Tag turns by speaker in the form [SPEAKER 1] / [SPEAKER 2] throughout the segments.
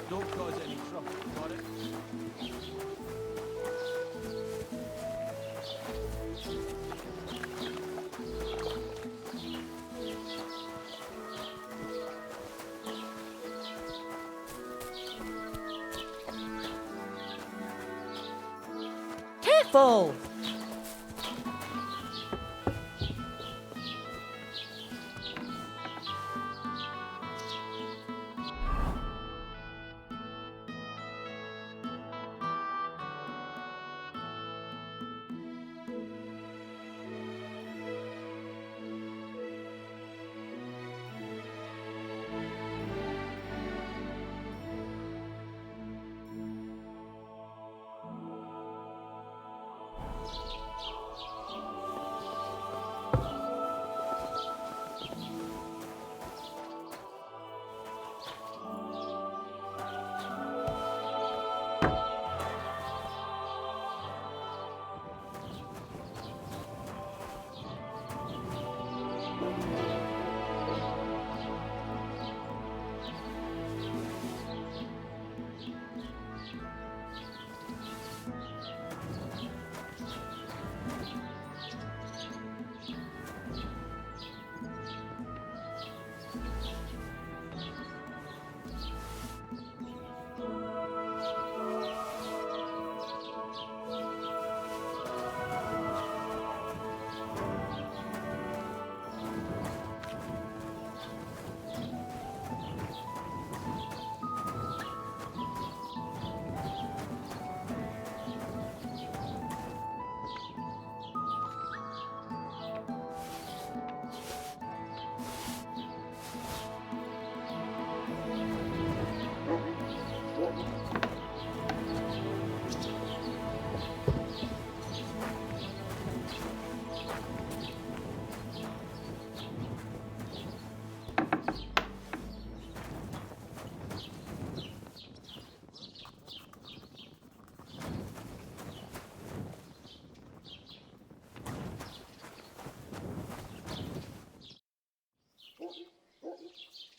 [SPEAKER 1] Don't cause any trouble, got it?
[SPEAKER 2] Careful!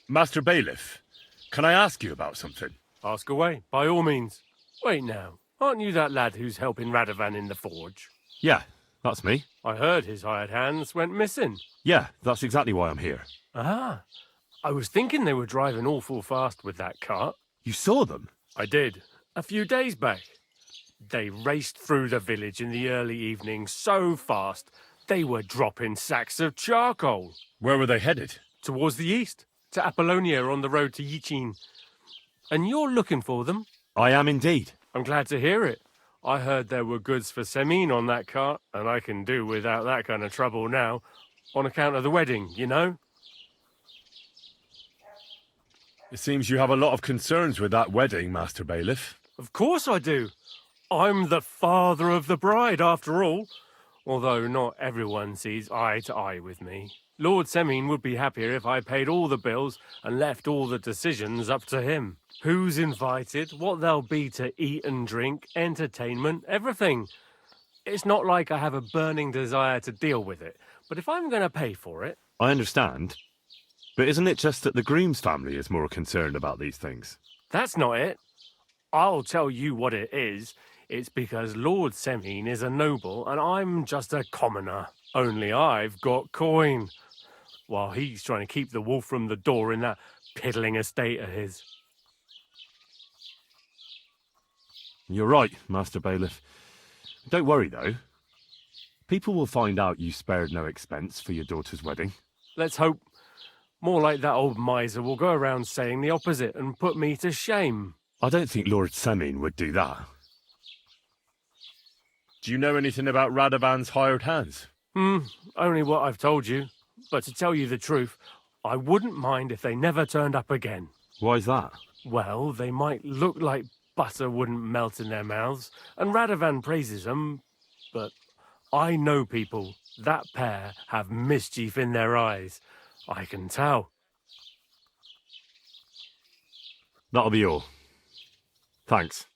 [SPEAKER 3] Master Bailiff, can I ask you about something?
[SPEAKER 4] Ask away, by all means. Wait now, aren't you that lad who's helping Radovan in the forge?
[SPEAKER 3] Yeah, that's me.
[SPEAKER 4] I heard his hired hands went missing.
[SPEAKER 3] Yeah, that's exactly why I'm here.
[SPEAKER 4] Ah, I was thinking they were driving awful fast with that cart.
[SPEAKER 3] You saw them?
[SPEAKER 4] I did, a few days back. They raced through the village in the early evening so fast, they were dropping sacks of charcoal.
[SPEAKER 3] Where were they headed?
[SPEAKER 4] Towards the east, to Apollonia on the road to Yichin. And you're looking for them?
[SPEAKER 3] I am indeed.
[SPEAKER 4] I'm glad to hear it. I heard there were goods for Semine on that cart, and I can do without that kind of trouble now, on account of the wedding, you know?
[SPEAKER 3] It seems you have a lot of concerns with that wedding, Master Bailiff.
[SPEAKER 4] Of course I do. I'm the father of the bride, after all. Although not everyone sees eye to eye with me. Lord Semine would be happier if I paid all the bills and left all the decisions up to him. Who's invited, what there'll be to eat and drink, entertainment, everything. It's not like I have a burning desire to deal with it, but if I'm going to pay for it...
[SPEAKER 3] I understand. But isn't it just that the groom's family is more concerned about these things?
[SPEAKER 4] That's not it. I'll tell you what it is. It's because Lord Semine is a noble and I'm just a commoner. Only I've got coin. While he's trying to keep the wolf from the door in that piddling estate of his.
[SPEAKER 3] You're right, Master Bailiff. Don't worry, though. People will find out you spared no expense for your daughter's wedding.
[SPEAKER 4] Let's hope. More like that old miser will go around saying the opposite and put me to shame.
[SPEAKER 3] I don't think Lord Semine would do that. Do you know anything about Radovan's hired hands?
[SPEAKER 4] Only what I've told you. But to tell you the truth, I wouldn't mind if they never turned up again.
[SPEAKER 3] Why's that?
[SPEAKER 4] Well, they might look like butter wouldn't melt in their mouths, and Radovan praises them, but I know people. That pair have mischief in their eyes. I can tell.
[SPEAKER 3] That'll be all. Thanks.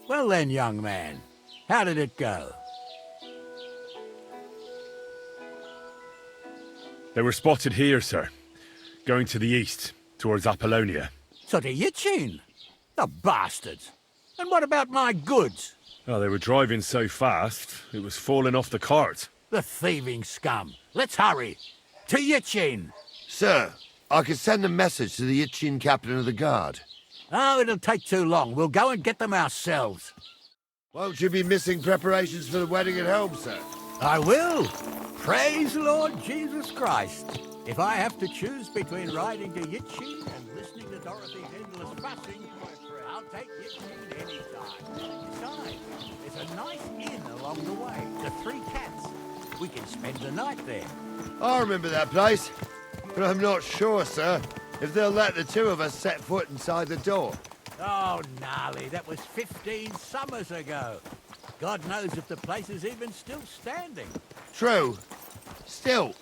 [SPEAKER 2] Well then, young man, how did it go?
[SPEAKER 3] They were spotted here, sir. Going to the east, towards Apollonia.
[SPEAKER 2] So to Yitchin? The bastards! And what about my goods?
[SPEAKER 3] Oh, they were driving so fast, it was falling off the cart.
[SPEAKER 2] The thieving scum. Let's hurry. To Yitchin!
[SPEAKER 5] Sir, I can send a message to the Itchin captain of the guard.
[SPEAKER 2] Oh, it'll take too long. We'll go and get them ourselves.
[SPEAKER 5] Won't you be missing preparations for the wedding at home, sir?
[SPEAKER 2] I will. Praise Lord Jesus Christ. If I have to choose between riding to Yitchin and listening to Dorothy's endless fussing, I'll take Yitchin any time. Besides, there's a nice inn along the way, the Three Cats. We can spend the night there.
[SPEAKER 5] I remember that place, but I'm not sure, sir, if they'll let the two of us set foot inside the door.
[SPEAKER 2] Oh, gnarly, that was 15 summers ago. God knows if the place is even still standing.
[SPEAKER 5] True. Still,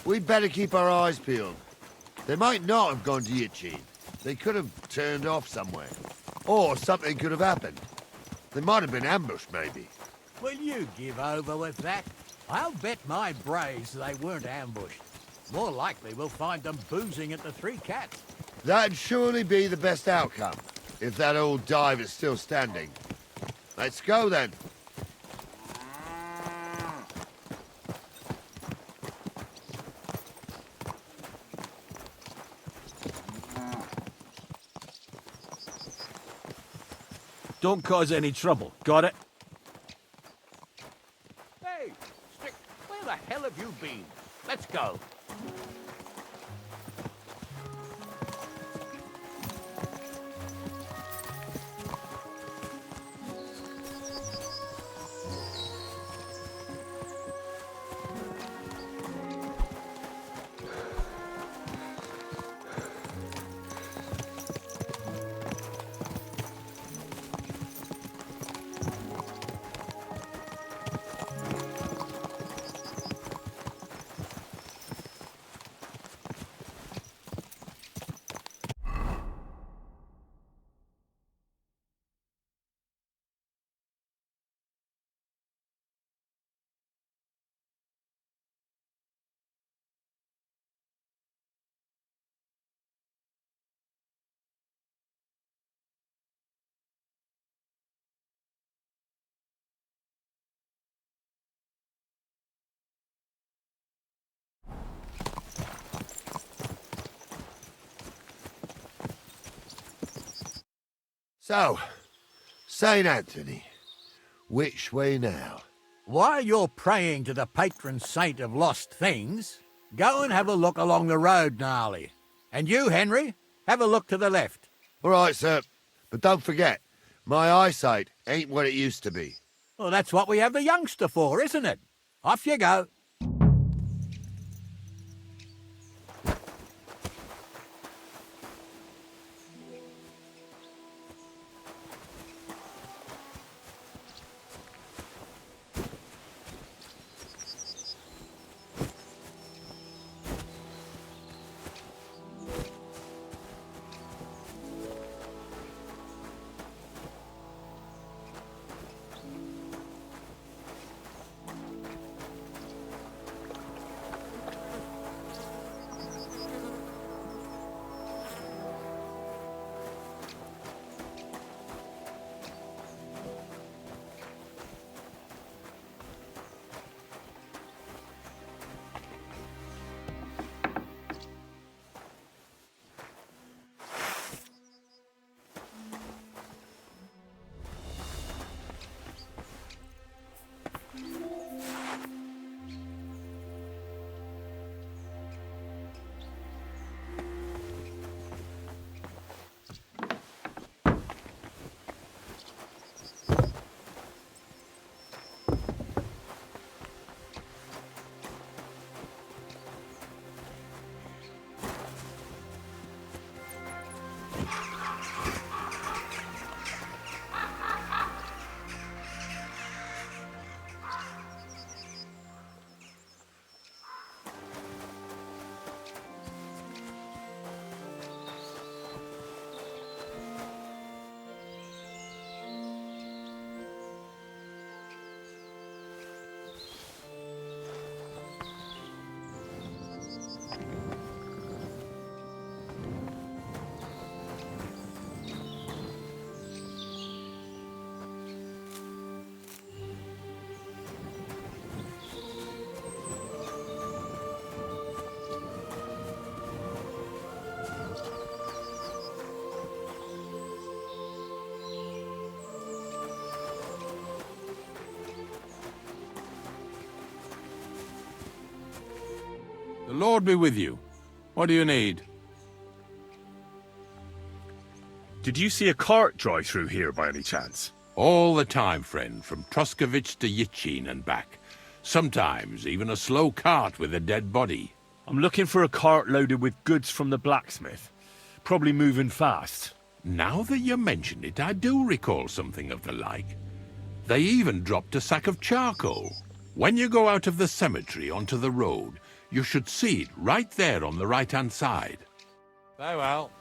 [SPEAKER 5] we'd better keep our eyes peeled. They might not have gone to Yitchin. They could have turned off somewhere. Or something could have happened. They might have been ambushed, maybe.
[SPEAKER 2] Will you give over with that? I'll bet my braves they weren't ambushed. More likely we'll find them boozing at the Three Cats.
[SPEAKER 5] That'd surely be the best outcome, if that old dive is still standing. Let's go, then.
[SPEAKER 1] Don't cause any trouble. Got it?
[SPEAKER 2] Hey, Stick, where the hell have you been? Let's go.
[SPEAKER 5] So, St. Anthony, which way now?
[SPEAKER 2] While you're praying to the patron saint of lost things, go and have a look along the road, Gnarly. And you, Henry, have a look to the left.
[SPEAKER 5] All right, sir. But don't forget, my eyesight ain't what it used to be.
[SPEAKER 2] Well, that's what we have the youngster for, isn't it? Off you go.
[SPEAKER 6] The Lord be with you. What do you need?
[SPEAKER 3] Did you see a cart drive through here by any chance?
[SPEAKER 6] All the time, friend, from Troskovich to Yitchin and back. Sometimes even a slow cart with a dead body.
[SPEAKER 3] I'm looking for a cart loaded with goods from the blacksmith. Probably moving fast.
[SPEAKER 6] Now that you mention it, I do recall something of the like. They even dropped a sack of charcoal. When you go out of the cemetery onto the road, you should see it right there on the right-hand side.
[SPEAKER 2] Very well.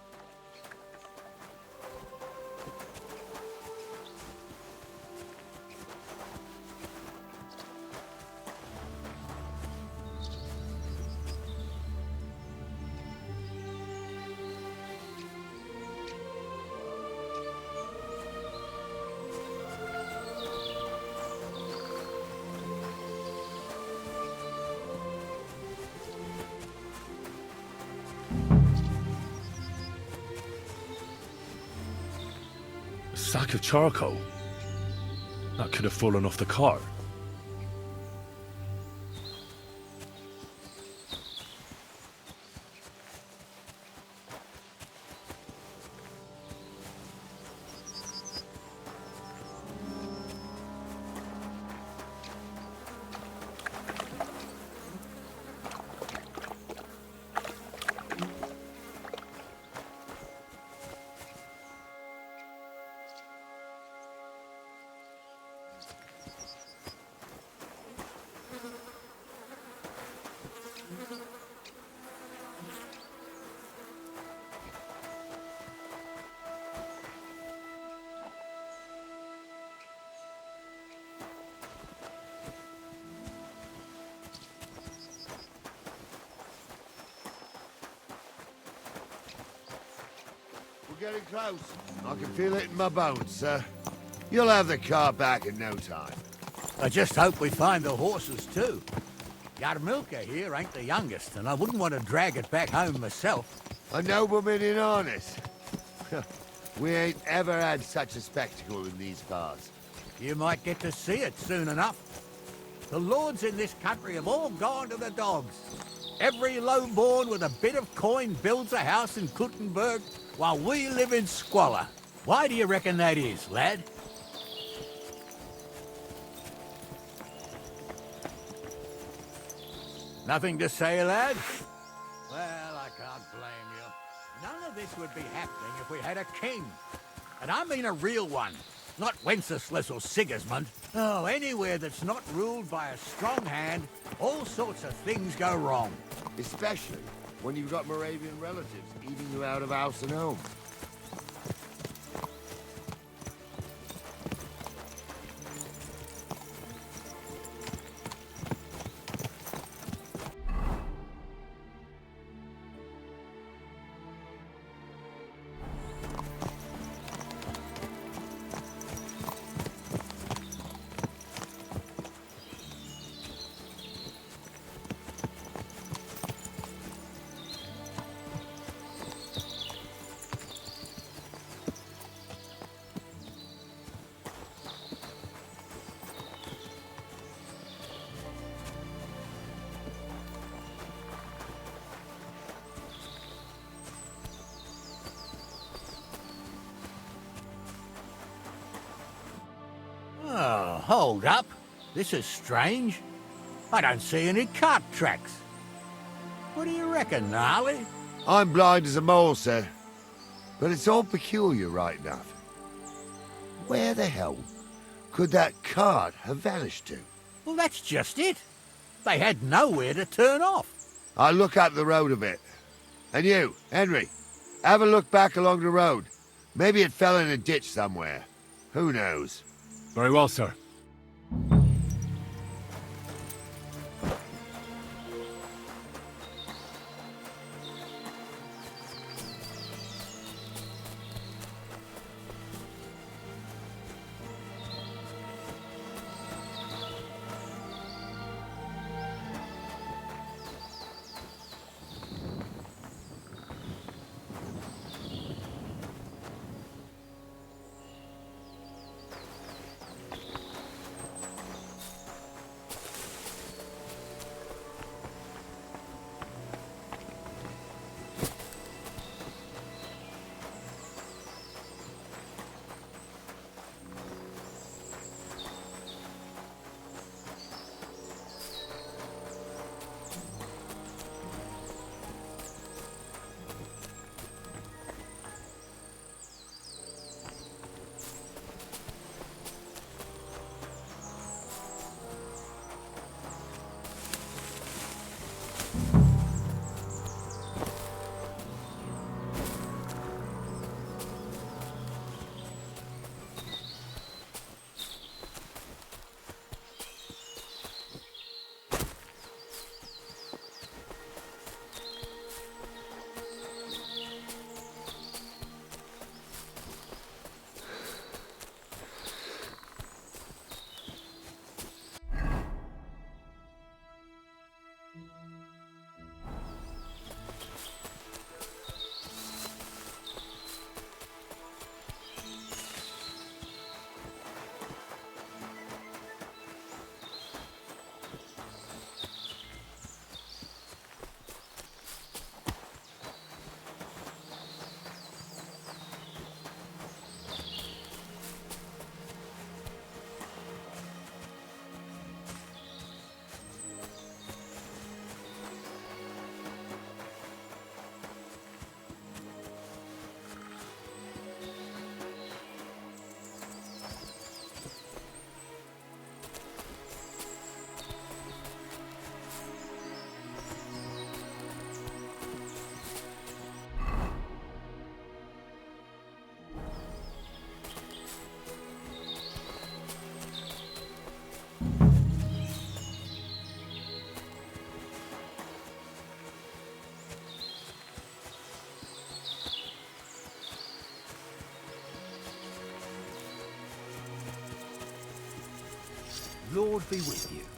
[SPEAKER 3] A sack of charcoal? That could have fallen off the cart.
[SPEAKER 5] We're getting close. I can feel it in my bones, sir. You'll have the car back in no time.
[SPEAKER 2] I just hope we find the horses too. Yarmilka here ain't the youngest, and I wouldn't want to drag it back home myself.
[SPEAKER 5] A nobleman in harness. We ain't ever had such a spectacle in these parts.
[SPEAKER 2] You might get to see it soon enough. The lords in this country have all gone to the dogs. Every lowborn with a bit of coin builds a house in Kuttenberg, while we live in squalor. Why do you reckon that is, lad? Nothing to say, lad? Well, I can't blame you. None of this would be happening if we had a king. And I mean a real one. Not Wenceslas or Sigismund. Oh, anywhere that's not ruled by a strong hand, all sorts of things go wrong.
[SPEAKER 5] Especially when you've got Moravian relatives eating you out of house and home.
[SPEAKER 2] Oh, hold up. This is strange. I don't see any cart tracks. What do you reckon, Gnarly?
[SPEAKER 5] I'm blind as a mole, sir. But it's all peculiar right enough. Where the hell could that cart have vanished to?
[SPEAKER 2] Well, that's just it. They had nowhere to turn off.
[SPEAKER 5] I'll look up the road a bit. And you, Henry, have a look back along the road. Maybe it fell in a ditch somewhere. Who knows?
[SPEAKER 3] Very well, sir.
[SPEAKER 1] Lord be with you.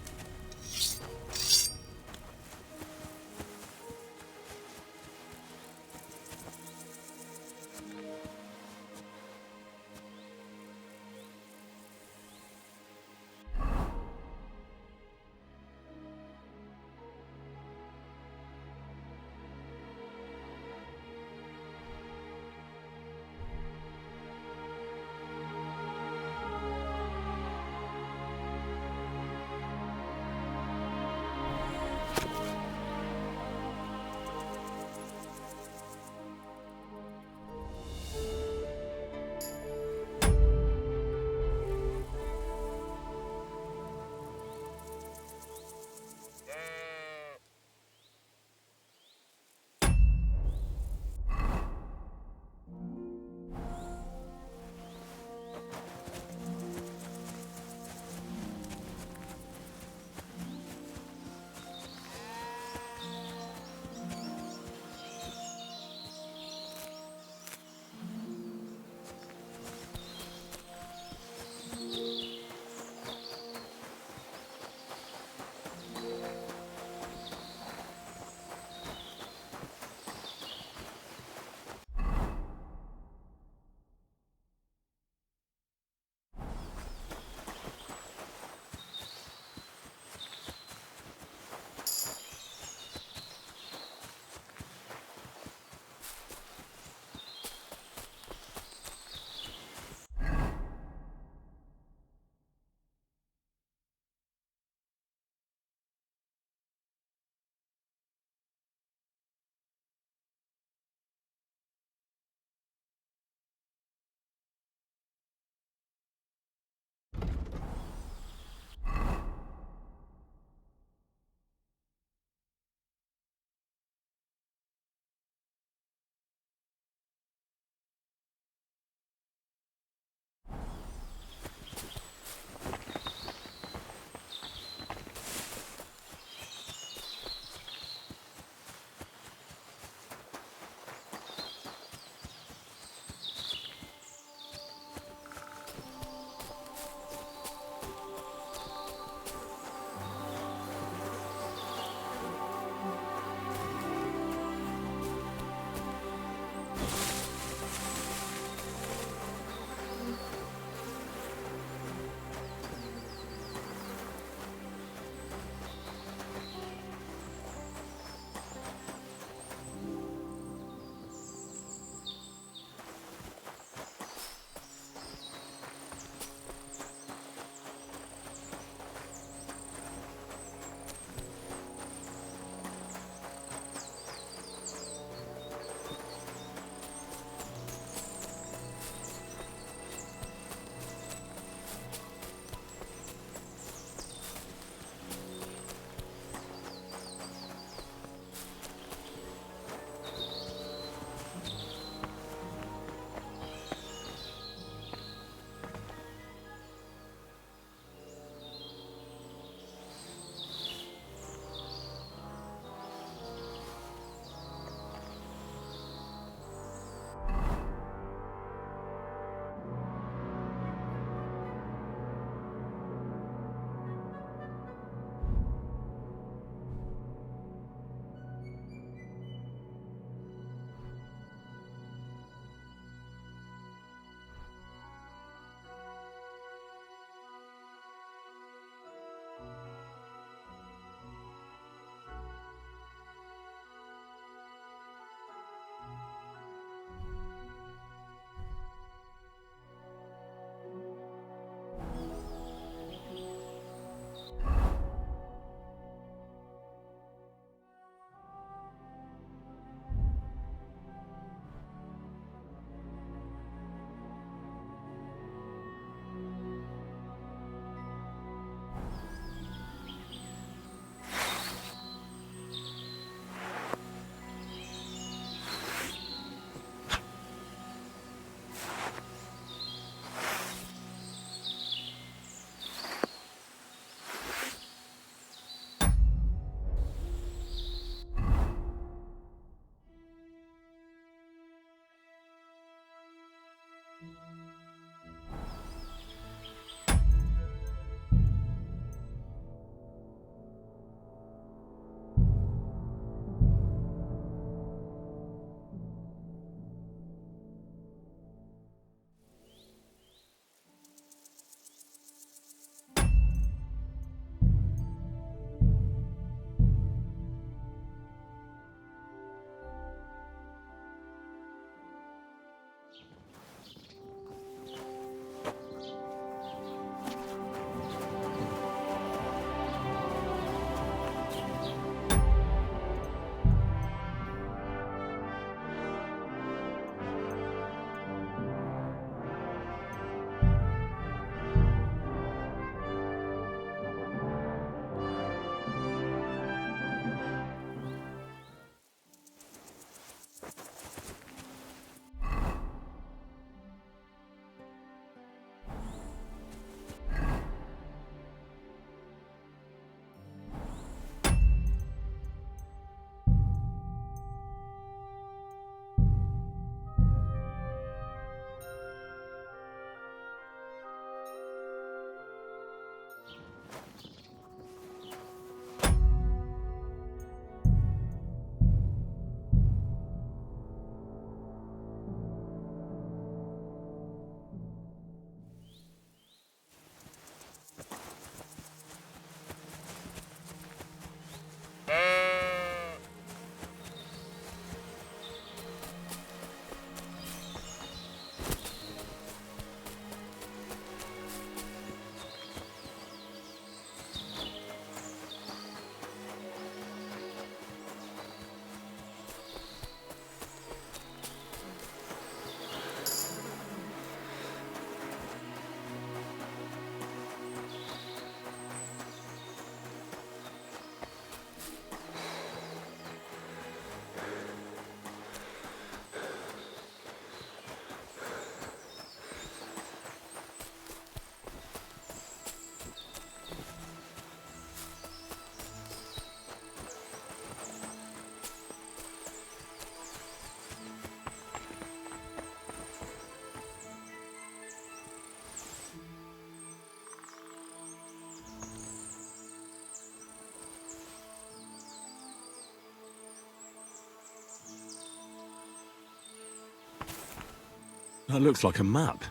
[SPEAKER 7] That looks like a map.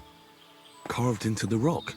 [SPEAKER 7] Carved into the rock.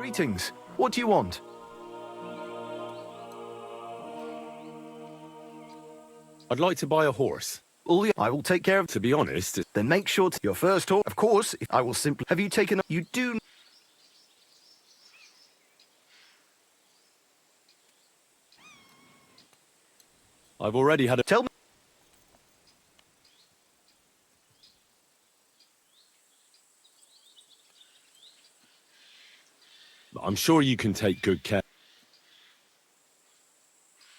[SPEAKER 8] Greetings. What do you want?
[SPEAKER 3] I'd like to buy a horse.
[SPEAKER 8] I will take care of.
[SPEAKER 3] To be honest,
[SPEAKER 8] Then make sure to your first horse. Of course, I will simply. Have you taken? You do.
[SPEAKER 3] I've already had a...
[SPEAKER 8] Tell me.
[SPEAKER 3] I'm sure you can take good care.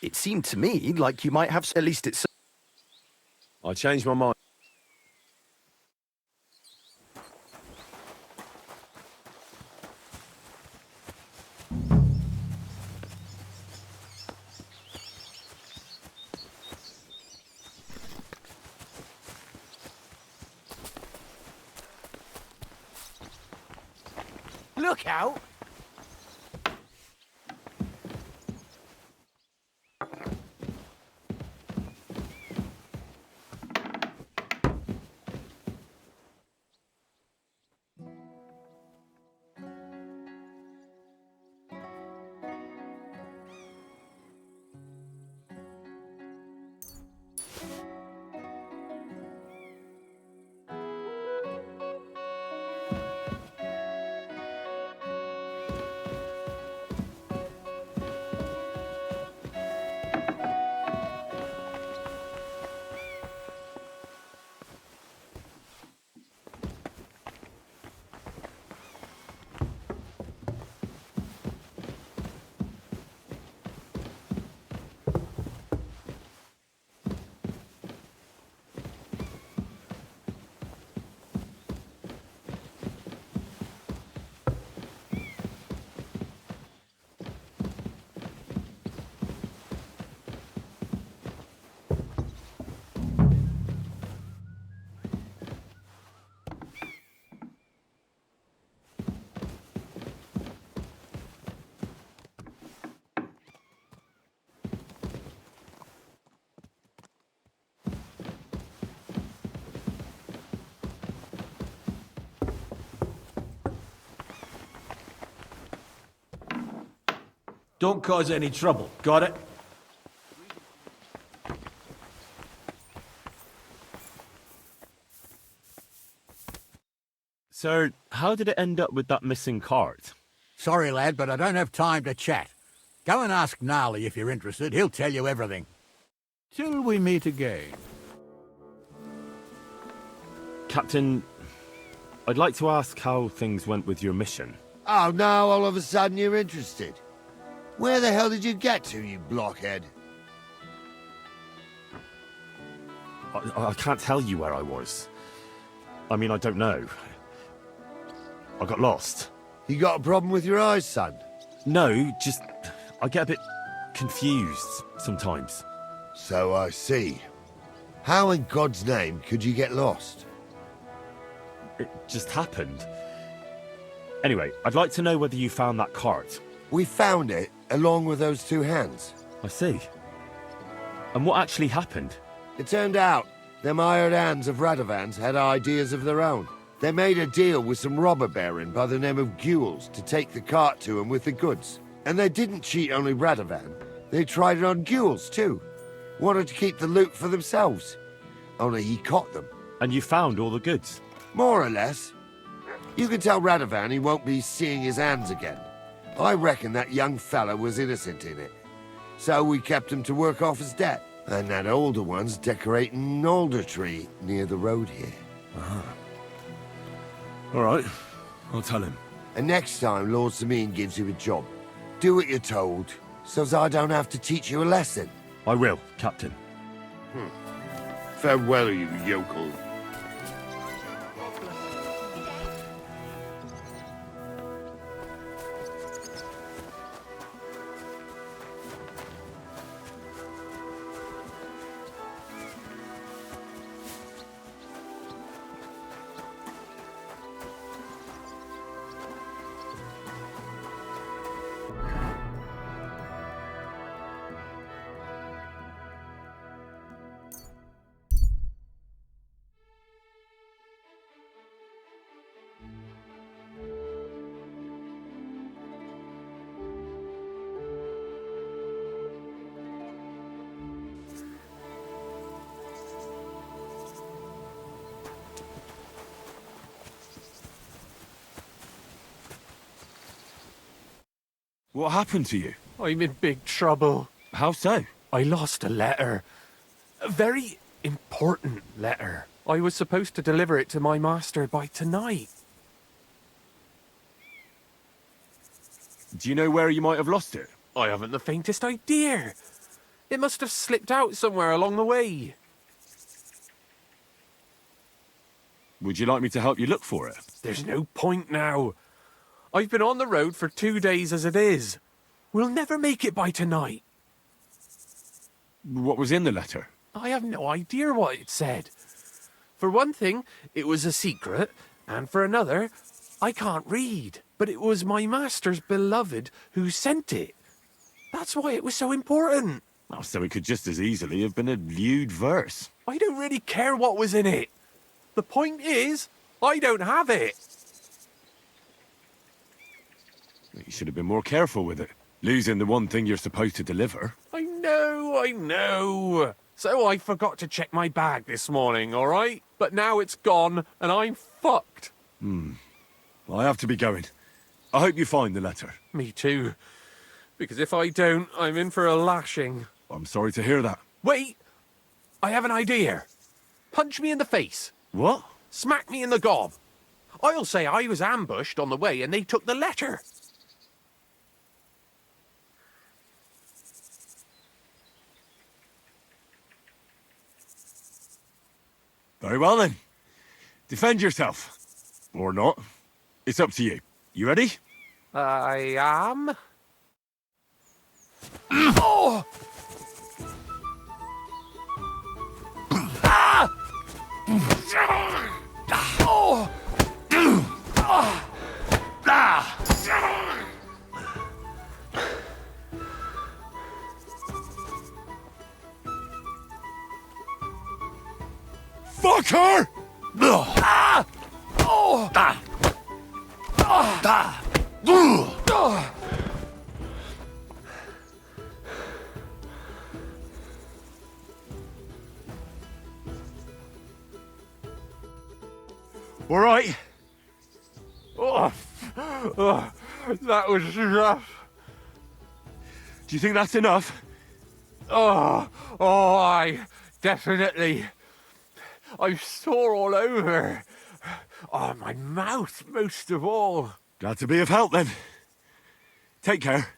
[SPEAKER 8] It seemed to me like you might have. At least it's.
[SPEAKER 3] I changed my mind.
[SPEAKER 2] Look out!
[SPEAKER 1] Don't cause any trouble. Got it?
[SPEAKER 3] Sir, how did it end up with that missing cart?
[SPEAKER 2] Sorry, lad, but I don't have time to chat. Go and ask Gnarly if you're interested. He'll tell you everything. Till we meet again.
[SPEAKER 3] Captain, I'd like to ask how things went with your mission.
[SPEAKER 5] Oh, now all of a sudden you're interested. Where the hell did you get to, you blockhead?
[SPEAKER 3] I can't tell you where I was. I mean, I don't know. I got lost.
[SPEAKER 5] You got a problem with your eyes, son?
[SPEAKER 3] No, just... I get a bit confused sometimes.
[SPEAKER 5] So I see. How in God's name could you get lost?
[SPEAKER 3] It just happened. Anyway, I'd like to know whether you found that cart.
[SPEAKER 5] We found it, along with those two hands.
[SPEAKER 3] I see. And what actually happened?
[SPEAKER 5] It turned out them hired hands of Radovans had ideas of their own. They made a deal with some robber baron by the name of Gules to take the cart to him with the goods. And they didn't cheat only Radovan. They tried it on Gules too. Wanted to keep the loot for themselves. Only he caught them.
[SPEAKER 3] And you found all the goods?
[SPEAKER 5] More or less. You can tell Radovan he won't be seeing his hands again. I reckon that young fella was innocent in it. So we kept him to work off his debt. And that older one's decorating an alder tree near the road here.
[SPEAKER 3] All right, I'll tell him.
[SPEAKER 5] And next time Lord Sameen gives you a job, do what you're told, so's I don't have to teach you a lesson.
[SPEAKER 3] I will, Captain.
[SPEAKER 5] Farewell, you yokel.
[SPEAKER 3] What happened to you?
[SPEAKER 4] I'm in big trouble.
[SPEAKER 3] How so?
[SPEAKER 4] I lost a letter. A very important letter. I was supposed to deliver it to my master by tonight.
[SPEAKER 3] Do you know where you might have lost it?
[SPEAKER 4] I haven't the faintest idea. It must have slipped out somewhere along the way.
[SPEAKER 3] Would you like me to help you look for it?
[SPEAKER 4] There's no point now. I've been on the road for 2 days as it is. We'll never make it by tonight.
[SPEAKER 3] What was in the letter?
[SPEAKER 4] I have no idea what it said. For one thing, it was a secret, and for another, I can't read. But it was my master's beloved who sent it. That's why it was so important.
[SPEAKER 3] Oh, so it could just as easily have been a lewd verse.
[SPEAKER 4] I don't really care what was in it. The point is, I don't have it.
[SPEAKER 3] You should have been more careful with it. Losing the one thing you're supposed to deliver.
[SPEAKER 4] I know. So I forgot to check my bag this morning, all right? But now it's gone, and I'm fucked.
[SPEAKER 3] I have to be going. I hope you find the letter.
[SPEAKER 4] Me too. Because if I don't, I'm in for a lashing.
[SPEAKER 3] I'm sorry to hear that.
[SPEAKER 4] Wait! I have an idea. Punch me in the face.
[SPEAKER 3] What?
[SPEAKER 4] Smack me in the gob. I'll say I was ambushed on the way and they took the letter.
[SPEAKER 3] Very well then. Defend yourself. Or not. It's up to you. You ready?
[SPEAKER 4] I am. Oh! Ah! Oh!
[SPEAKER 3] Fuck her!
[SPEAKER 4] Ah! Oh!
[SPEAKER 3] Ah!
[SPEAKER 4] Ah!
[SPEAKER 3] Ah! All right.
[SPEAKER 4] Oh, that was rough.
[SPEAKER 3] Do you think that's enough?
[SPEAKER 4] I definitely. I'm sore all over. Oh, my mouth most of all.
[SPEAKER 3] Glad to be of help then. Take care.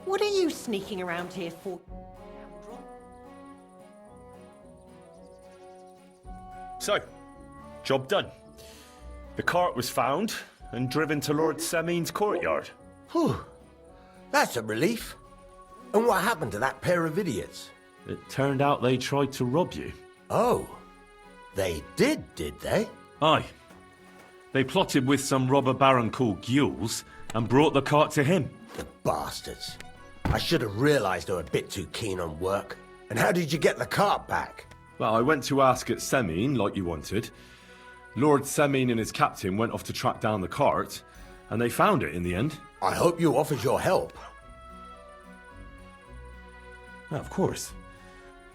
[SPEAKER 9] What are you sneaking around here for?
[SPEAKER 3] So, job done. The cart was found and driven to Lord Semin's courtyard.
[SPEAKER 10] Whew. That's a relief. And what happened to that pair of idiots?
[SPEAKER 3] It turned out they tried to rob you.
[SPEAKER 10] Oh. They did they?
[SPEAKER 3] Aye. They plotted with some robber baron called Gules and brought the cart to him.
[SPEAKER 10] The bastards. I should have realised they were a bit too keen on work. And how did you get the cart back?
[SPEAKER 3] Well, I went to ask at Semin, like you wanted. Lord Semin and his captain went off to track down the cart, and they found it in the end.
[SPEAKER 10] I hope you offered your help.
[SPEAKER 3] Well, of course.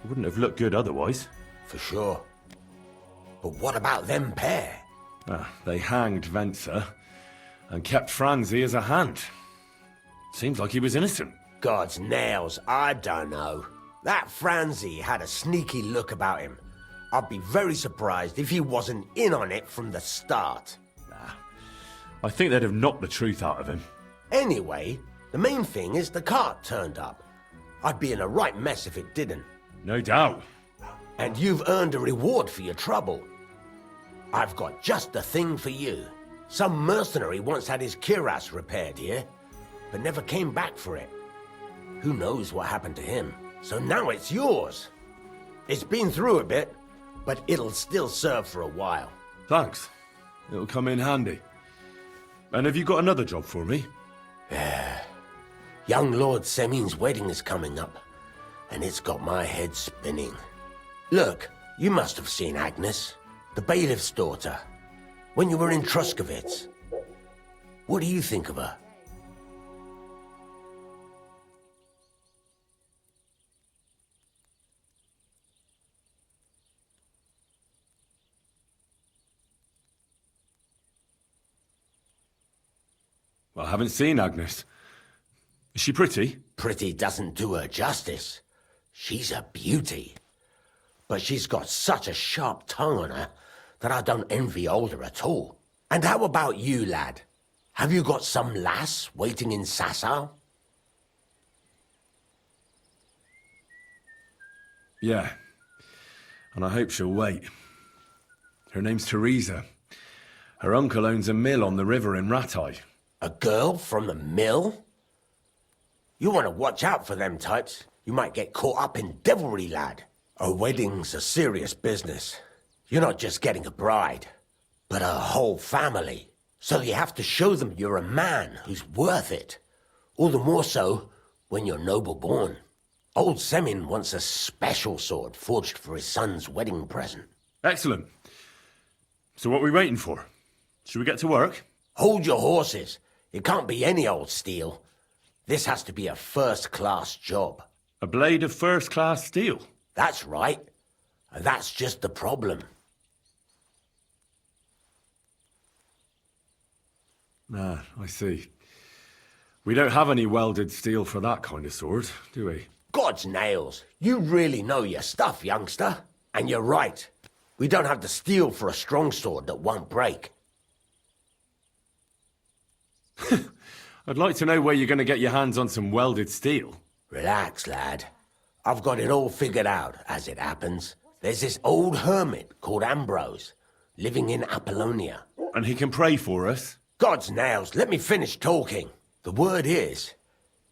[SPEAKER 3] It wouldn't have looked good otherwise.
[SPEAKER 10] For sure. But what about them pair?
[SPEAKER 3] They hanged Venser and kept Franzi as a hand. Seems like he was innocent.
[SPEAKER 10] God's nails, I don't know. That Franzi had a sneaky look about him. I'd be very surprised if he wasn't in on it from the start.
[SPEAKER 3] I think they'd have knocked the truth out of him.
[SPEAKER 10] Anyway, the main thing is the cart turned up. I'd be in a right mess if it didn't.
[SPEAKER 3] No doubt.
[SPEAKER 10] And you've earned a reward for your trouble. I've got just the thing for you. Some mercenary once had his cuirass repaired here, but never came back for it. Who knows what happened to him? So now it's yours. It's been through a bit, but it'll still serve for a while.
[SPEAKER 3] Thanks. It'll come in handy. And have you got another job for me?
[SPEAKER 10] Young Lord Semin's wedding is coming up, and it's got my head spinning. Look, you must have seen Agnes, the bailiff's daughter, when you were in Truskovitz. What do you think of her?
[SPEAKER 3] Well, I haven't seen Agnes. Is she pretty?
[SPEAKER 10] Pretty doesn't do her justice. She's a beauty. But she's got such a sharp tongue on her that I don't envy older at all. And how about you, lad? Have you got some lass waiting in Sasau?
[SPEAKER 3] Yeah. And I hope she'll wait. Her name's Teresa. Her uncle owns a mill on the river in Ratai.
[SPEAKER 10] A girl from the mill? You want to watch out for them types. You might get caught up in devilry, lad. A wedding's a serious business. You're not just getting a bride, but a whole family. So you have to show them you're a man who's worth it. All the more so when you're noble born. Old Semin wants a special sword forged for his son's wedding present.
[SPEAKER 3] Excellent. So what are we waiting for? Should we get to work?
[SPEAKER 10] Hold your horses. It can't be any old steel. This has to be a first-class job.
[SPEAKER 3] A blade of first-class steel?
[SPEAKER 10] That's right. And that's just the problem.
[SPEAKER 3] Ah, I see. We don't have any welded steel for that kind of sword, do we?
[SPEAKER 10] God's nails. You really know your stuff, youngster. And you're right. We don't have the steel for a strong sword that won't break.
[SPEAKER 3] I'd like to know where you're going to get your hands on some welded steel.
[SPEAKER 10] Relax, lad. I've got it all figured out, as it happens. There's this old hermit called Ambrose, living in Apollonia.
[SPEAKER 3] And he can pray for us?
[SPEAKER 10] God's nails, let me finish talking. The word is,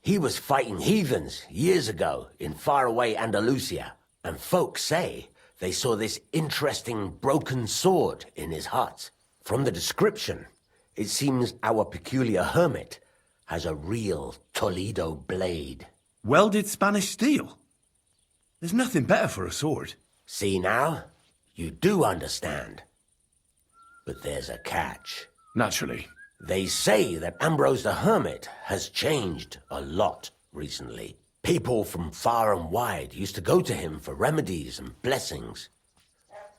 [SPEAKER 10] he was fighting heathens years ago in faraway Andalusia, and folks say they saw this interesting broken sword in his hut. From the description, it seems our peculiar hermit has a real Toledo blade.
[SPEAKER 3] Welded Spanish steel? There's nothing better for a sword.
[SPEAKER 10] See now? You do understand. But there's a catch.
[SPEAKER 3] Naturally.
[SPEAKER 10] They say that Ambrose the Hermit has changed a lot recently. People from far and wide used to go to him for remedies and blessings.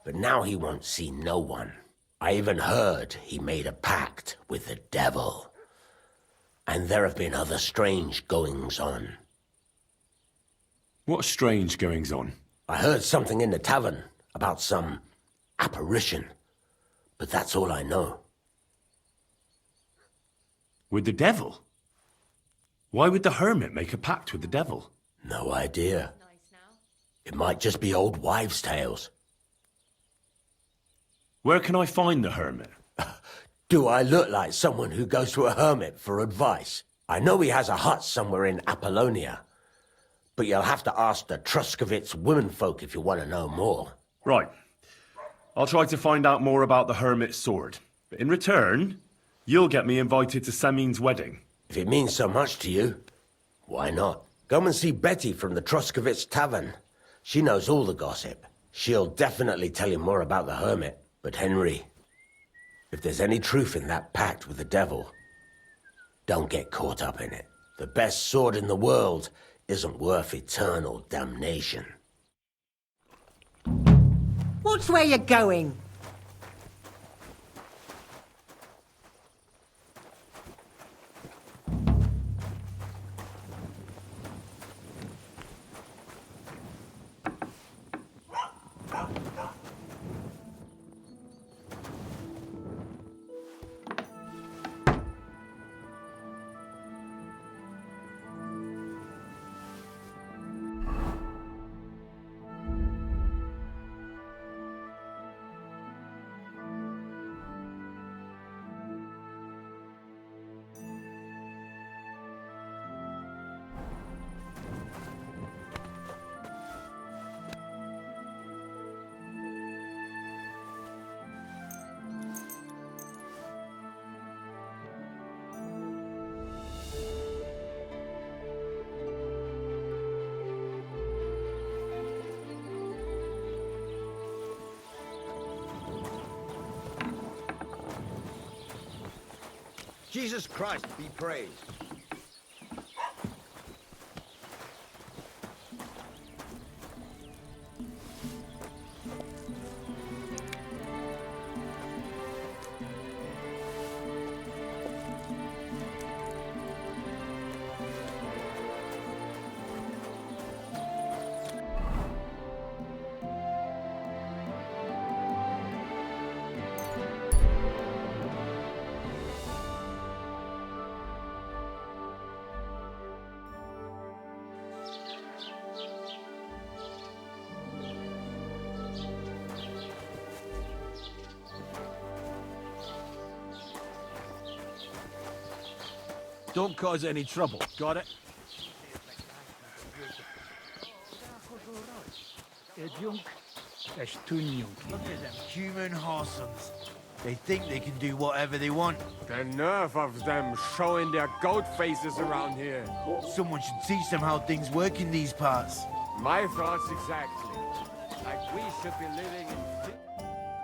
[SPEAKER 10] But now he won't see no one. I even heard he made a pact with the devil. And there have been other strange goings-on.
[SPEAKER 3] What strange goings-on?
[SPEAKER 10] I heard something in the tavern about some apparition. But that's all I know.
[SPEAKER 3] With the devil? Why would the hermit make a pact with the devil?
[SPEAKER 10] No idea. It might just be old wives' tales.
[SPEAKER 3] Where can I find the hermit?
[SPEAKER 10] Do I look like someone who goes to a hermit for advice? I know he has a hut somewhere in Apollonia. But you'll have to ask the Truskovitz womenfolk if you want to know more.
[SPEAKER 3] Right. I'll try to find out more about the hermit's sword. But in return, you'll get me invited to Semin's wedding.
[SPEAKER 10] If it means so much to you, why not? Come and see Betty from the Truskovitz tavern. She knows all the gossip. She'll definitely tell you more about the hermit. But Henry, if there's any truth in that pact with the devil, don't get caught up in it. The best sword in the world isn't worth eternal damnation.
[SPEAKER 9] Watch where you're going.
[SPEAKER 2] Jesus Christ be praised.
[SPEAKER 1] Don't cause any trouble. Got it?
[SPEAKER 11] Look at them human horsons. They think they can do whatever they want.
[SPEAKER 4] The nerve of them showing their goat faces around here.
[SPEAKER 11] Someone should teach them how things work in these parts.
[SPEAKER 4] My thoughts exactly. Like we should be living in...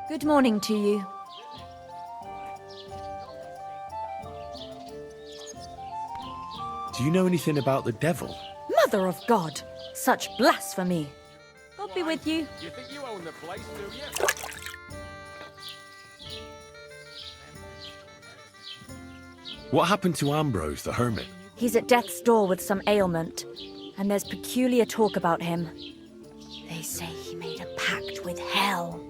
[SPEAKER 12] Good morning to you.
[SPEAKER 7] Do you know anything about the devil?
[SPEAKER 12] Mother of God! Such blasphemy! God be with you.
[SPEAKER 4] You think you own the place, do you?
[SPEAKER 7] What happened to Ambrose the hermit?
[SPEAKER 12] He's at death's door with some ailment, and there's peculiar talk about him. They say he made a pact with hell.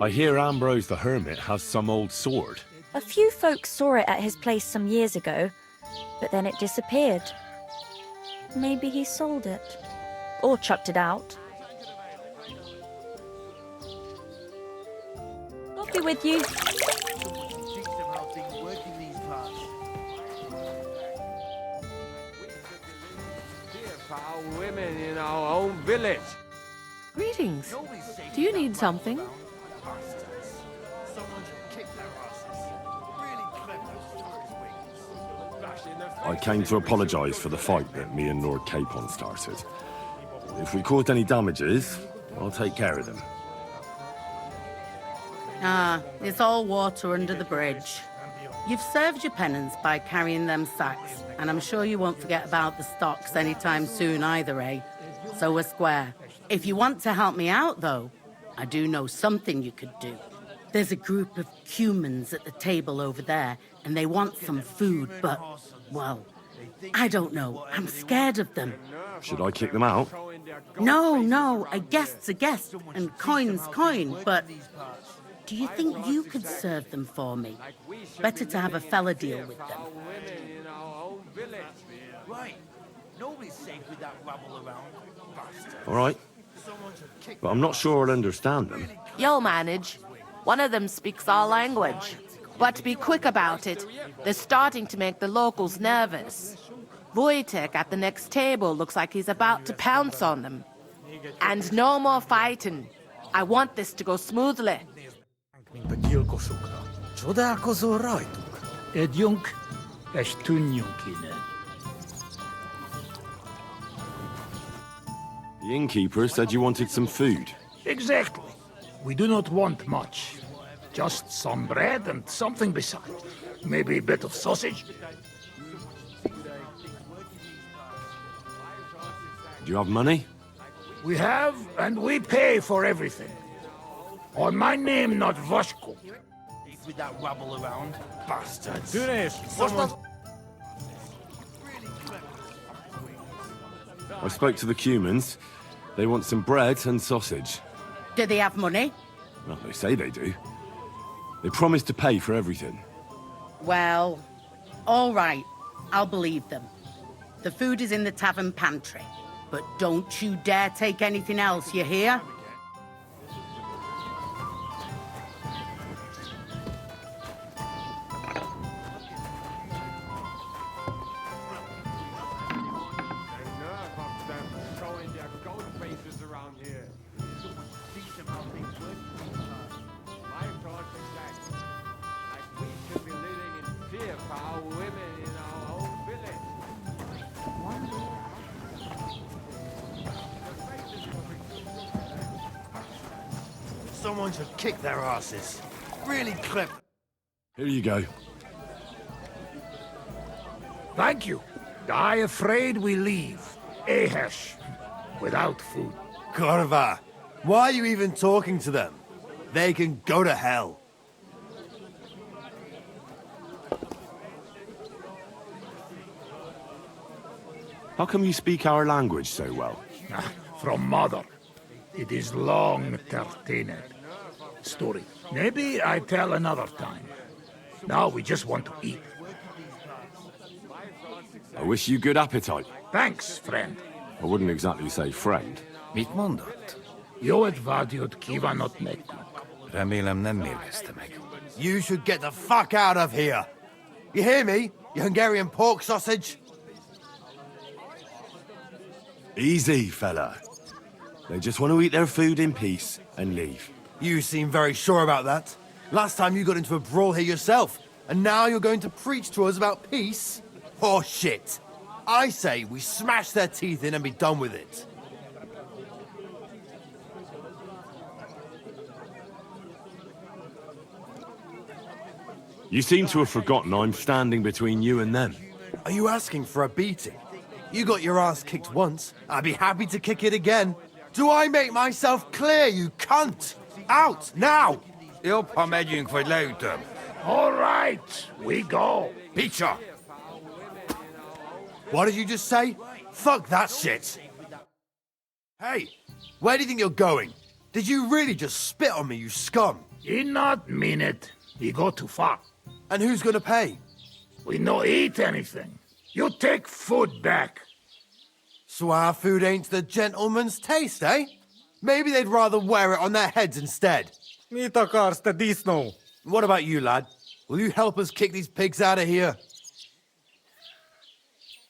[SPEAKER 7] I hear Ambrose the hermit has some old sword.
[SPEAKER 12] A few folks saw it at his place some years ago, but then it disappeared. Maybe he sold it. Or chucked it out. God be with you.
[SPEAKER 11] Someone should teach them how things work in these parts.
[SPEAKER 4] Dear for our women in our own village.
[SPEAKER 9] Greetings. Do you need something?
[SPEAKER 11] Someone should kick their asses. Really clever.
[SPEAKER 7] I came to apologise for the fight that me and Lord Capon started. If we caused any damages, I'll take care of them.
[SPEAKER 9] Ah, it's all water under the bridge. You've served your penance by carrying them sacks, and I'm sure you won't forget about the stocks anytime soon either, eh? So we're square. If you want to help me out, though, I do know something you could do. There's a group of humans at the table over there, and they want some food, but, well, I don't know. I'm scared of them.
[SPEAKER 7] Should I kick them out?
[SPEAKER 9] No, a guest's a guest, and coin's coin, but do you think you could serve them for me? Better to have a fella deal with them.
[SPEAKER 11] Right. Nobody's safe with that rabble around. Bastards.
[SPEAKER 7] All right. But I'm not sure I'll understand them.
[SPEAKER 13] You'll manage. One of them speaks our language. But be quick about it. They're starting to make the locals nervous. Wojtek at the next table looks like he's about to pounce on them. And no more fighting. I want this to go smoothly.
[SPEAKER 7] The innkeeper said you wanted some food.
[SPEAKER 11] Exactly. We do not want much. Just some bread and something beside. Maybe a bit of sausage.
[SPEAKER 7] Do you have money?
[SPEAKER 11] We have, and we pay for everything. On my name, not Voshko. With that rabble around, bastards.
[SPEAKER 4] Do this.
[SPEAKER 7] I spoke to the Cumans. They want some bread and sausage.
[SPEAKER 9] Do they have money?
[SPEAKER 7] Well, they say they do. They promised to pay for everything.
[SPEAKER 9] Well, all right. I'll believe them. The food is in the tavern pantry. But don't you dare take anything else, you hear?
[SPEAKER 11] Someone should kick their asses. Really clever.
[SPEAKER 7] Here you go.
[SPEAKER 11] Thank you. I afraid we leave. Ahesh. Without food.
[SPEAKER 14] Korva, why are you even talking to them? They can go to hell.
[SPEAKER 3] How come you speak our language so well?
[SPEAKER 11] From mother. It is long entertained. Story. Maybe I tell another time. Now we just want to eat.
[SPEAKER 3] I wish you good appetite.
[SPEAKER 11] Thanks, friend.
[SPEAKER 3] I wouldn't exactly say friend.
[SPEAKER 15] Mit mondott?
[SPEAKER 11] Jót vágyott kívánott nekünk.
[SPEAKER 15] Remélem nem mérgezte meg.
[SPEAKER 14] You should get the fuck out of here. You hear me, you Hungarian pork sausage?
[SPEAKER 7] Easy, fella. They just want to eat their food in peace and leave.
[SPEAKER 14] You seem very sure about that. Last time you got into a brawl here yourself, and now you're going to preach to us about peace? Oh shit. I say we smash their teeth in and be done with it.
[SPEAKER 3] You seem to have forgotten I'm standing between you and them.
[SPEAKER 14] Are you asking for a beating? You got your ass kicked once. I'd be happy to kick it again. Do I make myself clear, you cunt? Out, now!
[SPEAKER 15] Jobb, ha megyünk, vagy leütöm.
[SPEAKER 11] All right, we go.
[SPEAKER 15] Picsa!
[SPEAKER 14] What did you just say? Fuck that shit! Hey, where do you think you're going? Did you really just spit on me, you scum?
[SPEAKER 11] He not mean it. We go too far.
[SPEAKER 14] And who's gonna pay?
[SPEAKER 11] We no eat anything. You take food back.
[SPEAKER 14] So our food ain't the gentleman's taste, eh? Maybe they'd rather wear it on their heads instead.
[SPEAKER 15] Mit akarsz, te disznó?
[SPEAKER 14] What about you, lad? Will you help us kick these pigs out of here?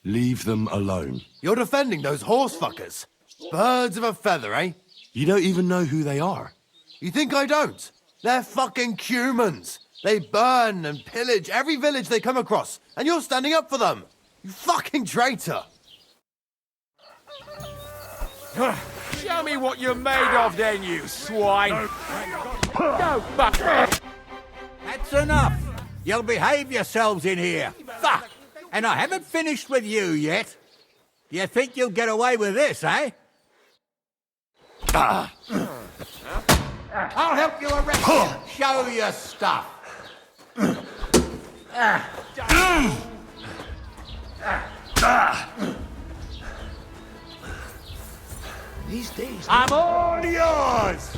[SPEAKER 7] Leave them alone.
[SPEAKER 14] You're defending those horse fuckers. Birds of a feather, eh?
[SPEAKER 7] You don't even know who they are.
[SPEAKER 14] You think I don't? They're fucking humans. They burn and pillage every village they come across, and you're standing up for them. You fucking traitor.
[SPEAKER 1] Show me what you're made of then, you swine! Go back!
[SPEAKER 2] That's enough. You'll behave yourselves in here. Fuck! And I haven't finished with you yet. You think you'll get away with this, eh? I'll help you arrest you. Show your stuff.
[SPEAKER 11] These days...
[SPEAKER 2] I'm all yours!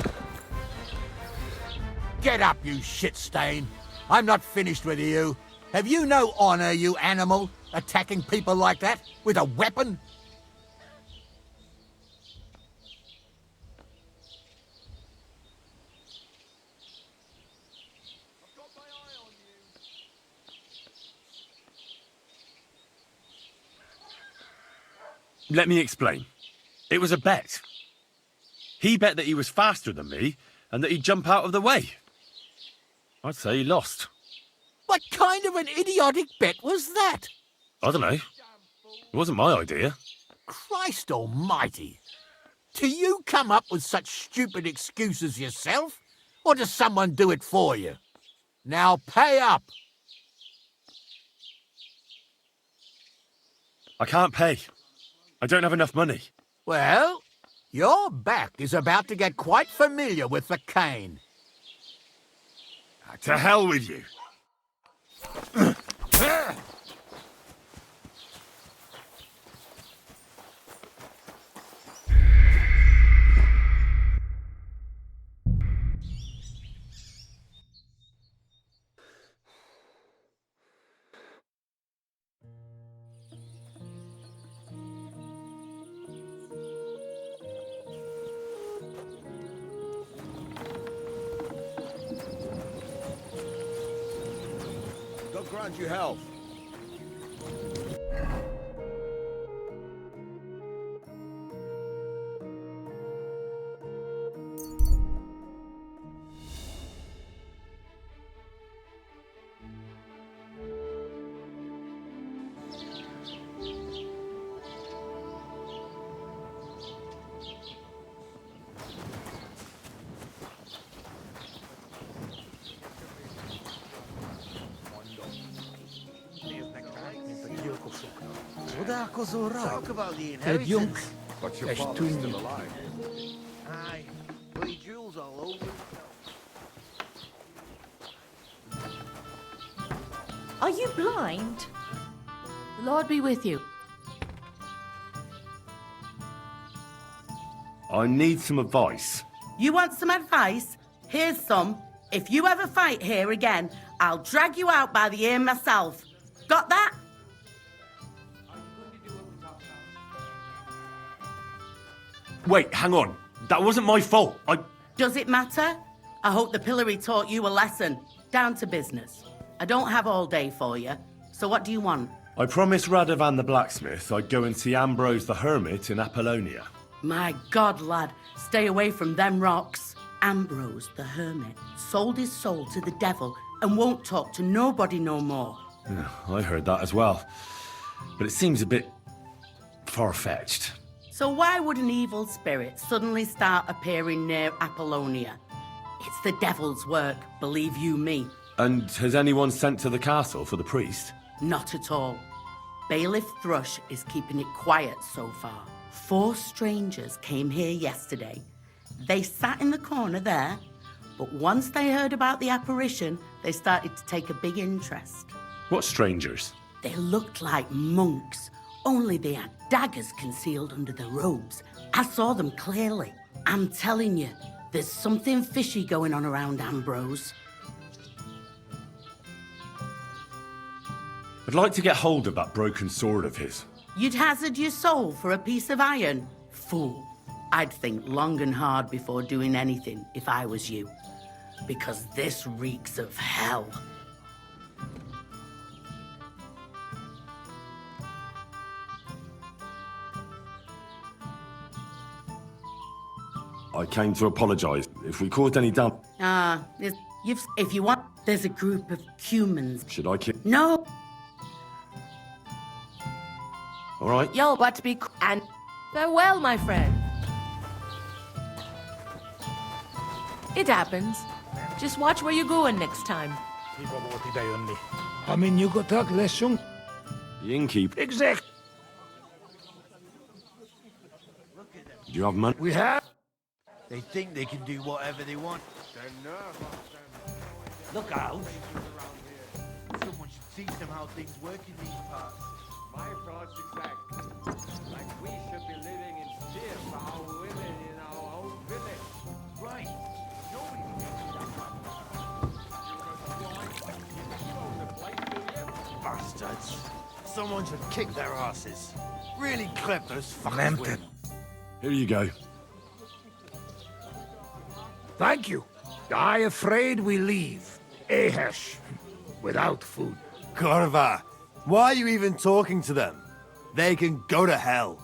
[SPEAKER 2] Get up, you shit stain. I'm not finished with you. Have you no honor, you animal? Attacking people like that? With a weapon?
[SPEAKER 3] Let me explain. It was a bet. He bet that he was faster than me and that he'd jump out of the way. I'd say he lost.
[SPEAKER 2] What kind of an idiotic bet was that?
[SPEAKER 3] I don't know. It wasn't my idea.
[SPEAKER 2] Christ almighty. Do you come up with such stupid excuses yourself? Or does someone do it for you? Now pay up.
[SPEAKER 3] I can't pay. I don't have enough money.
[SPEAKER 2] Well, your back is about to get quite familiar with the cane.
[SPEAKER 3] To hell with you.
[SPEAKER 1] God grant you health.
[SPEAKER 15] Tako's all right.
[SPEAKER 5] Talk about the
[SPEAKER 11] Ted Junk,
[SPEAKER 5] inheritance.
[SPEAKER 11] echt toen.
[SPEAKER 5] Aye, bloody jewels all over.
[SPEAKER 16] Are you blind?
[SPEAKER 13] The Lord be with you.
[SPEAKER 7] I need some advice.
[SPEAKER 9] You want some advice? Here's some. If you ever fight here again, I'll drag you out by the ear myself. Got that?
[SPEAKER 3] Wait, hang on. That wasn't my fault.
[SPEAKER 9] Does it matter? I hope the pillory taught you a lesson. Down to business. I don't have all day for you. So what do you want?
[SPEAKER 7] I promised Radovan the blacksmith I'd go and see Ambrose the hermit in Apollonia.
[SPEAKER 9] My God, lad, stay away from them rocks. Ambrose the hermit sold his soul to the devil and won't talk to nobody no more.
[SPEAKER 7] Yeah, I heard that as well. But it seems a bit far-fetched.
[SPEAKER 9] So why would an evil spirit suddenly start appearing near Apollonia? It's the devil's work, believe you me.
[SPEAKER 7] And has anyone sent to the castle for the priest?
[SPEAKER 9] Not at all. Bailiff Thrush is keeping it quiet so far. 4 strangers came here yesterday. They sat in the corner there, but once they heard about the apparition, they started to take a big interest.
[SPEAKER 7] What strangers?
[SPEAKER 9] They looked like monks, only they had daggers concealed under their robes. I saw them clearly. I'm telling you, there's something fishy going on around Ambrose.
[SPEAKER 7] I'd like to get hold of that broken sword of his.
[SPEAKER 9] You'd hazard your soul for a piece of iron? Fool. I'd think long and hard before doing anything if I was you. Because this reeks of hell.
[SPEAKER 7] I came to apologise. If we caused any damage...
[SPEAKER 9] If you want, there's a group of humans.
[SPEAKER 7] Should I kill...
[SPEAKER 9] No!
[SPEAKER 7] All right.
[SPEAKER 13] Yo, but be... And farewell, my friend. It happens. Just watch where you're going next time.
[SPEAKER 11] I mean, you got talk lesson.
[SPEAKER 7] The innkeep.
[SPEAKER 11] Exact.
[SPEAKER 7] Do you have money?
[SPEAKER 11] We have.
[SPEAKER 5] They think they can do whatever they want. Look out! Someone should teach them how things work in these parts.
[SPEAKER 1] My thoughts exact. Like we should be living in fear for our women in our own village.
[SPEAKER 5] Right. Nobody
[SPEAKER 14] Bastards. Someone should kick their asses. Really clip those fuckers with.
[SPEAKER 7] Here you go.
[SPEAKER 11] Thank you. I afraid we leave. Ahesh. Without food.
[SPEAKER 14] Corva, why are you even talking to them? They can go to hell.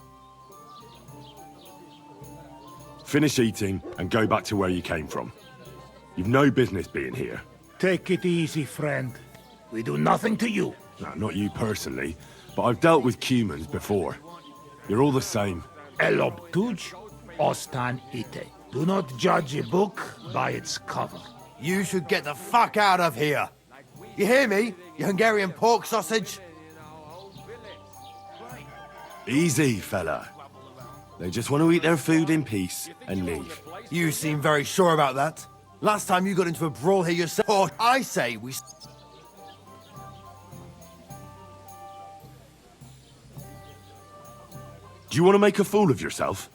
[SPEAKER 7] Finish eating and go back to where you came from. You've no business being here.
[SPEAKER 11] Take it easy, friend. We do nothing to you.
[SPEAKER 7] No, not you personally, but I've dealt with humans before. You're all the same.
[SPEAKER 11] Elob tuj, ostan ite. Do not judge a book by its cover.
[SPEAKER 14] You should get the fuck out of here. You hear me, you Hungarian pork sausage?
[SPEAKER 7] Easy, fella. They just want to eat their food in peace and leave.
[SPEAKER 14] You seem very sure about that. Last time you got into a brawl here yourself. Or I say we...
[SPEAKER 7] Do you want to make a fool of yourself?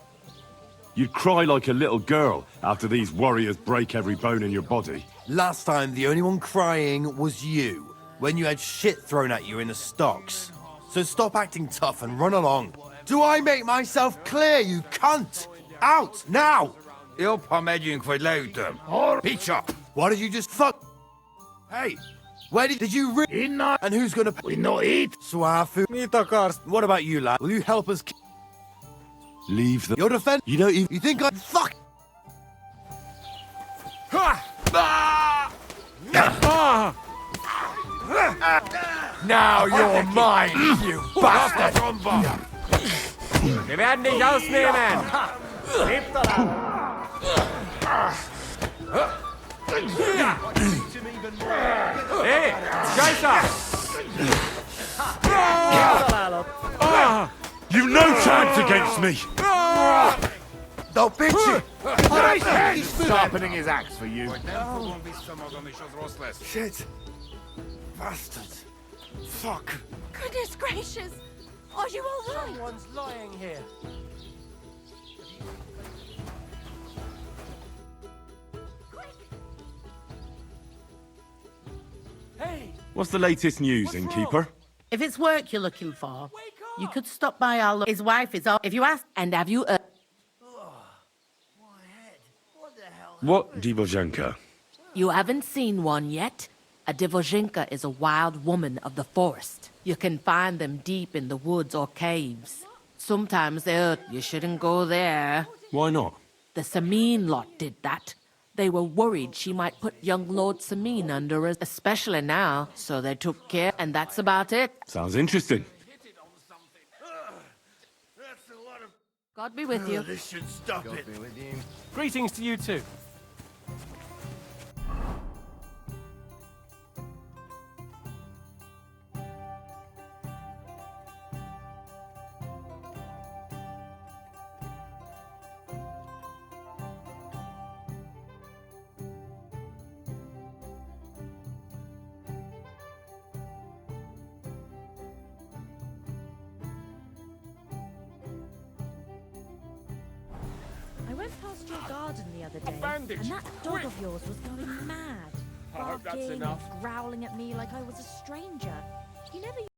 [SPEAKER 7] You'd cry like a little girl after these warriors break every bone in your body.
[SPEAKER 14] Last time, the only one crying was you, when you had shit thrown at you in the stocks. So stop acting tough and run along. Do I make myself clear, you cunt? Out, now!
[SPEAKER 15] Jobbha megyünk, vagy leütöm. Pitch up!
[SPEAKER 14] What did you just fuck? Hey, where did you And who's gonna pay?
[SPEAKER 11] We no eat.
[SPEAKER 14] Swafu. What about you, lad? Will you help us
[SPEAKER 7] Leave the...
[SPEAKER 14] Your defense?
[SPEAKER 7] You don't even...
[SPEAKER 14] You think I... Fuck!
[SPEAKER 1] Now you're mine, you bastard! Wir werden dich ausnehmen! Hey, Scheiße!
[SPEAKER 3] You've no chance against me!
[SPEAKER 14] Don't bitch it!
[SPEAKER 15] Sharpening his axe for you.
[SPEAKER 14] Shit! Bastards! Fuck!
[SPEAKER 12] Goodness gracious! Are you all right?
[SPEAKER 4] Someone's lying here. Hey!
[SPEAKER 3] What's the latest news, innkeeper?
[SPEAKER 9] If it's work you're looking for, you could stop by our... His wife is... If you ask...
[SPEAKER 13] And have you...
[SPEAKER 7] What Divozhenka?
[SPEAKER 13] You haven't seen one yet? A Divozhenka is a wild woman of the forest. You can find them deep in the woods or caves. Sometimes they're... You shouldn't go there.
[SPEAKER 7] Why not?
[SPEAKER 13] The Samin lot did that. They were worried she might put young Lord Samin under arrest, especially now, so they took care, and that's about it.
[SPEAKER 7] Sounds interesting.
[SPEAKER 13] God be with you.
[SPEAKER 14] This should stop it.
[SPEAKER 4] Greetings to you too.
[SPEAKER 16] I went past your garden the other day,
[SPEAKER 1] bandage,
[SPEAKER 16] and that dog
[SPEAKER 1] quick!
[SPEAKER 16] of yours was going mad.
[SPEAKER 1] I hope that's
[SPEAKER 16] Barking
[SPEAKER 1] enough.
[SPEAKER 16] and growling at me like I was a stranger. You never